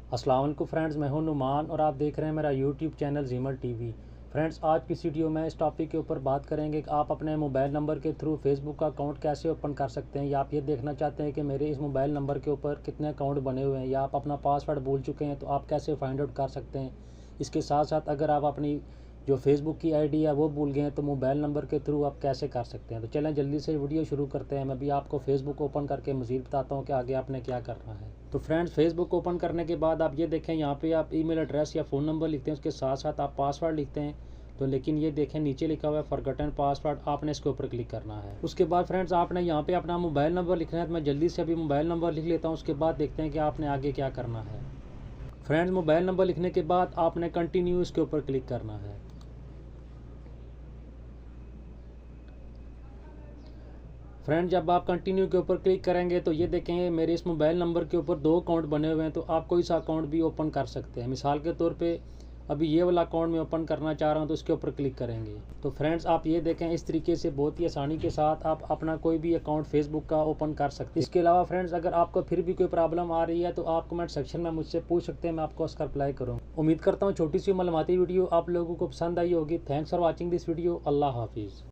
अस्सलाम वालेकुम फ्रेंड्स, मैं हूं नुमान और आप देख रहे हैं मेरा यूट्यूब चैनल जीमल टीवी। फ्रेंड्स, आज की इस वीडियो में इस टॉपिक के ऊपर बात करेंगे कि आप अपने मोबाइल नंबर के थ्रू फेसबुक का अकाउंट कैसे ओपन कर सकते हैं, या आप ये देखना चाहते हैं कि मेरे इस मोबाइल नंबर के ऊपर कितने अकाउंट बने हुए हैं, या आप अपना पासवर्ड भूल चुके हैं तो आप कैसे फाइंड आउट कर सकते हैं। इसके साथ साथ अगर आप अपनी जो फेसबुक की आईडी है वो भूल गए हैं तो मोबाइल नंबर के थ्रू आप कैसे कर सकते हैं। तो चलें जल्दी से वीडियो शुरू करते हैं। मैं भी आपको फेसबुक ओपन करके मज़ीद बताता हूँ कि आगे आपने क्या करना है। तो फ्रेंड्स, फेसबुक ओपन करने के बाद आप ये देखें, यहाँ पे आप ईमेल एड्रेस या फ़ोन नंबर लिखते हैं, उसके साथ साथ आप पासवर्ड लिखते हैं। तो लेकिन ये देखें नीचे लिखा हुआ है फॉरगॉटन पासवर्ड, आपने इसके ऊपर क्लिक करना है। उसके बाद फ्रेंड्स, आपने यहाँ पे अपना मोबाइल नंबर लिखना है। तो मैं जल्दी से अभी मोबाइल नंबर लिख लेता हूँ, उसके बाद देखते हैं कि आपने आगे क्या करना है। फ्रेंड्स, मोबाइल नंबर लिखने के बाद आपने कंटिन्यू इसके ऊपर क्लिक करना है। फ्रेंड, जब आप कंटिन्यू के ऊपर क्लिक करेंगे तो ये देखेंगे मेरे इस मोबाइल नंबर के ऊपर 2 अकाउंट बने हुए हैं। तो आप कोई सा अकाउंट भी ओपन कर सकते हैं। मिसाल के तौर पे अभी ये वाला अकाउंट मैं ओपन करना चाह रहा हूँ, तो इसके ऊपर क्लिक करेंगे। तो फ्रेंड्स, आप ये देखें इस तरीके से बहुत ही आसानी के साथ आप अपना कोई भी अकाउंट फेसबुक का ओपन कर सकते हैं। इसके अलावा फ्रेंड्स, अगर आपको फिर भी कोई प्रॉब्लम आ रही है तो आप कमेंट सेक्शन में मुझसे पूछ सकते हैं, मैं आपको उसका रिप्लाई करूँगा। उम्मीद करता हूँ छोटी सी मालूमाती वीडियो आप लोगों को पसंद आई होगी। Thanks for watching this video. अल्लाह हाफिज़।